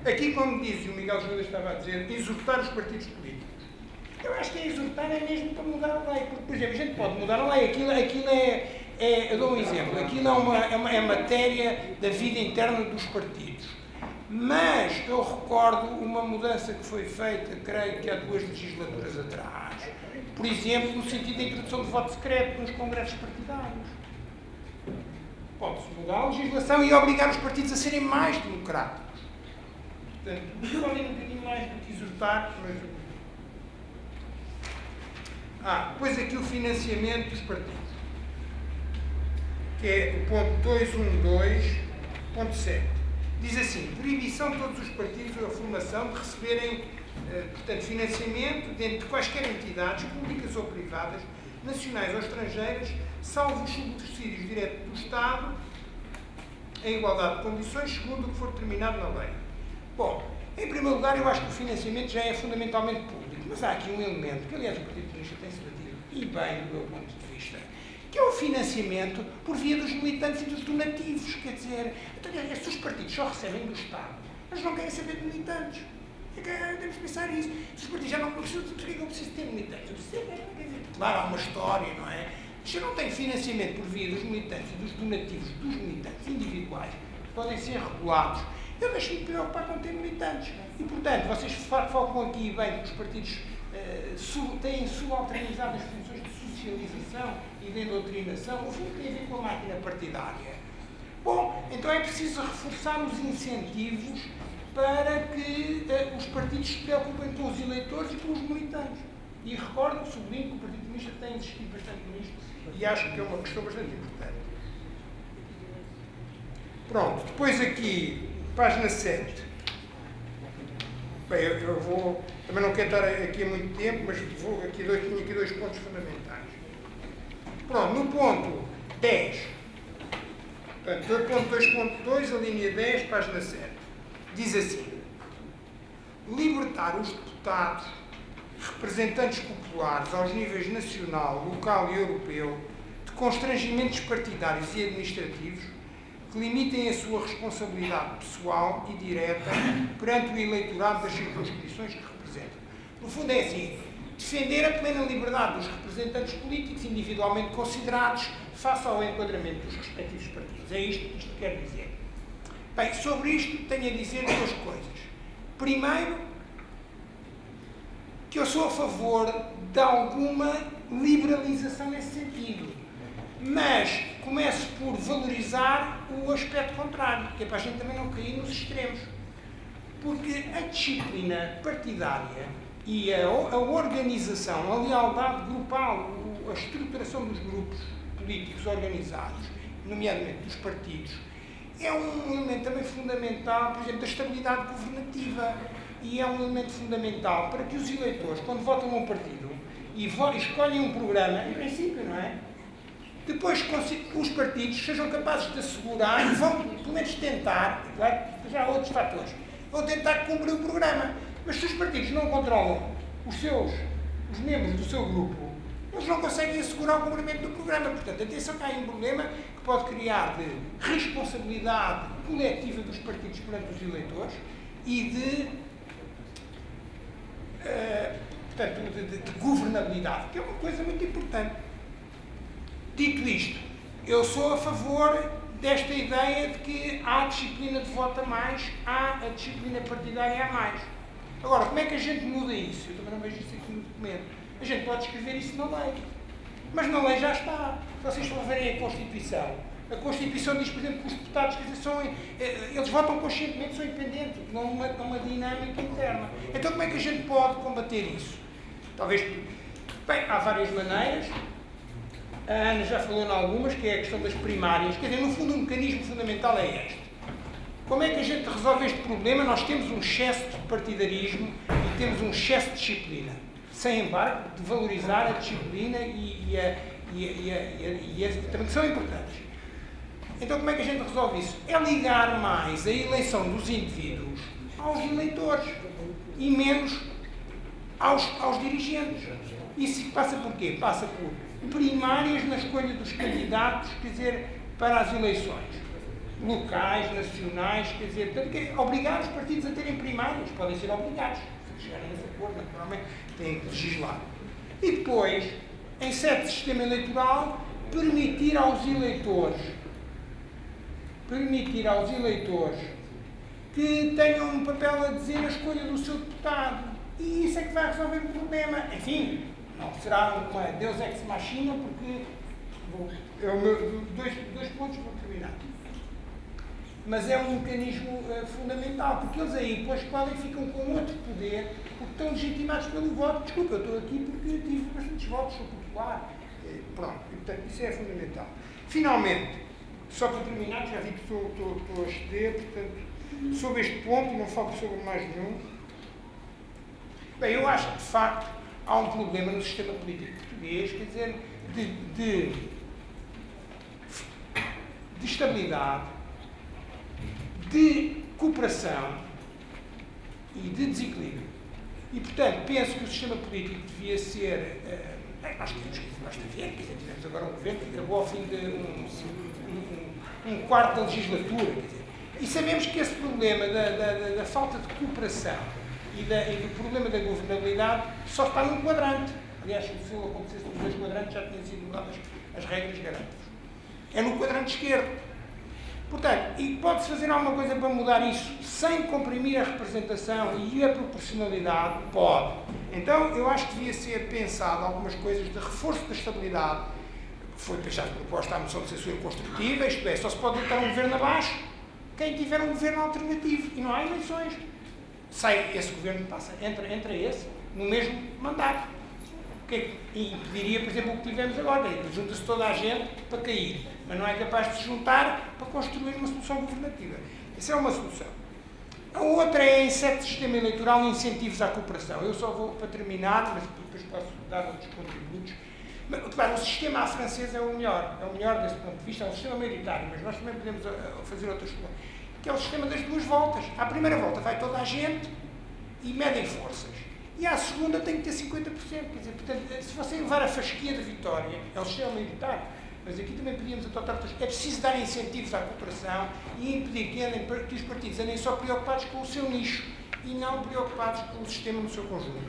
Aqui, como diz, e o Miguel Judas estava a dizer, exortar os partidos políticos. Eu acho que exortar é mesmo para mudar a lei. Porque, por exemplo, a gente pode mudar a lei. Aquilo eu dou um exemplo. Aquilo é matéria da vida interna dos partidos. Mas eu recordo uma mudança que foi feita, creio que há 2 legislaturas atrás. Por exemplo, no sentido da introdução de voto secreto nos congressos partidários. Pode-se mudar a legislação e obrigar os partidos a serem mais democráticos. Portanto, podem um bocadinho mais do que exortar, mas... depois aqui o financiamento dos partidos, que é o ponto 212.7. Diz assim: proibição de todos os partidos ou a formação de receberem, portanto, financiamento dentro de quaisquer entidades, públicas ou privadas, nacionais ou estrangeiras, salvo os subsídios diretos do Estado, em igualdade de condições, segundo o que for determinado na lei. Bom, em primeiro lugar, eu acho que o financiamento já é fundamentalmente público, mas há aqui um elemento que, aliás, o Partido Comunista tem-se batido, e bem, do meu ponto de vista, que é o financiamento por via dos militantes e dos donativos. Quer dizer, se os partidos só recebem do Estado, eles não querem saber de militantes. Devemos pensar isso. Se os partidos já não precisam, eu preciso ter militantes. Claro, há uma história, não é? Se eu não tenho financiamento por via dos militantes e dos donativos dos militantes individuais, que podem ser regulados, eu deixo-me preocupar com ter militantes. E, portanto, vocês focam aqui bem que os partidos têm subalternizado as funções de socialização e de doutrinação, o fundo tem a ver com a máquina partidária. Bom, então é preciso reforçar os incentivos para que os partidos se preocupem com os eleitores e com os militantes. E recordo, sublinho que o Partido Comunista tem insistido bastante nisto e acho que é uma questão bastante importante. Pronto, depois aqui, página 7. Bem, eu vou... Também não quero estar aqui há muito tempo, mas tenho aqui 2 pontos fundamentais. Pronto, no ponto 10. Portanto, ponto 2.2, a linha 10, página 7. Diz assim: libertar os deputados, representantes populares aos níveis nacional, local e europeu de constrangimentos partidários e administrativos que limitem a sua responsabilidade pessoal e direta perante o eleitorado das circunscrições que representam. No fundo é assim: defender a plena liberdade dos representantes políticos individualmente considerados face ao enquadramento dos respectivos partidos. É isto que isto quer dizer. Bem, sobre isto tenho a dizer 2 coisas. Primeiro, que eu sou a favor de alguma liberalização nesse sentido. Mas começo por valorizar o aspecto contrário, que é para a gente também não cair nos extremos. Porque a disciplina partidária e a organização, a lealdade grupal, a estruturação dos grupos políticos organizados, nomeadamente dos partidos, é um elemento também fundamental, por exemplo, da estabilidade governativa. E é um elemento fundamental para que os eleitores, quando votam num partido e escolhem um programa, em princípio, não é? Depois os partidos sejam capazes de assegurar e vão, pelo menos, tentar, já há outros fatores, vão tentar cumprir o programa. Mas se os partidos não controlam os membros do seu grupo, eles não conseguem assegurar o cumprimento do programa. Portanto, atenção que há aí um problema que pode criar de responsabilidade coletiva dos partidos perante os eleitores e de governabilidade, que é uma coisa muito importante. Dito isto, eu sou a favor desta ideia de que há a disciplina de voto a mais, há a disciplina partidária a mais. Agora, como é que a gente muda isso? Eu também não vejo isso aqui no documento. A gente pode escrever isso na lei. Mas na lei já está. Se vocês for verem a Constituição diz, por exemplo, que os deputados eles votam conscientemente, são independentes, não uma dinâmica interna. Então como é que a gente pode combater isso? Talvez, bem, há várias maneiras. A Ana já falou em algumas, que é a questão das primárias. Quer dizer, no fundo, o mecanismo fundamental é este. Como é que a gente resolve este problema? Nós temos um excesso de partidarismo e temos um excesso de disciplina. Sem embargo, de valorizar a disciplina também que são importantes. Então, como é que a gente resolve isso? É ligar mais a eleição dos indivíduos aos eleitores e menos aos dirigentes. Isso passa por quê? Passa por primárias na escolha dos candidatos, quer dizer, para as eleições. locais, nacionais, quer dizer, obrigar os partidos a terem primárias, podem ser obrigados, se chegarem a esse acordo, naturalmente, têm que legislar. E depois, em certo sistema eleitoral, permitir aos eleitores que tenham um papel a dizer a escolha do seu deputado. E isso é que vai resolver o problema. Enfim, não será uma Deus ex machina, porque dois pontos vou terminar. Mas é um mecanismo fundamental, porque eles aí depois podem ficam com outro poder, porque estão legitimados pelo voto. Desculpa, eu estou aqui porque tive bastantes votos, sou popular. Pronto, e, portanto, isso é fundamental. Finalmente, só para terminar, já vi que estou a exceder, portanto, sobre este ponto, não falo sobre mais nenhum. Bem, eu acho que, de facto, há um problema no sistema político português, quer dizer, de estabilidade, de cooperação e de desequilíbrio. E, portanto, penso que o sistema político devia ser... nós basta ver, quer dizer, tivemos agora um governo que acabou ao fim de um quarto da legislatura, quer dizer, e sabemos que esse problema da falta de cooperação e do problema da governabilidade só está num quadrante. Aliás, se isso acontecesse nos dois quadrantes, já tinham sido mudadas as regras garantes. É no quadrante esquerdo. Portanto, e pode-se fazer alguma coisa para mudar isso sem comprimir a representação e a proporcionalidade? Pode. Então, eu acho que devia ser pensado algumas coisas de reforço da estabilidade. Foi pensado proposta a moção de censura construtiva, isto é, só se pode botar um governo abaixo quem tiver um governo alternativo. E não há eleições. Sai esse governo, entra esse no mesmo mandato. E impediria, por exemplo, o que tivemos agora. Junta-se toda a gente para cair, mas não é capaz de se juntar para construir uma solução governativa. Essa é uma solução. A outra é, em certo sistema eleitoral, incentivos à cooperação. Eu só vou para terminar, mas depois posso dar outros contributos. Mas, claro, o sistema à francesa é o melhor desse ponto de vista, é um sistema maioritário, mas nós também podemos fazer outras coisas, que é o sistema das duas voltas. À primeira volta vai toda a gente e medem forças. E à segunda tem que ter 50%. Quer dizer, portanto, se você levar a fasquia da vitória, é o sistema militar, mas aqui também podíamos adotar outras. É preciso dar incentivos à cooperação e impedir que os partidos andem só preocupados com o seu nicho e não preocupados com o sistema no seu conjunto.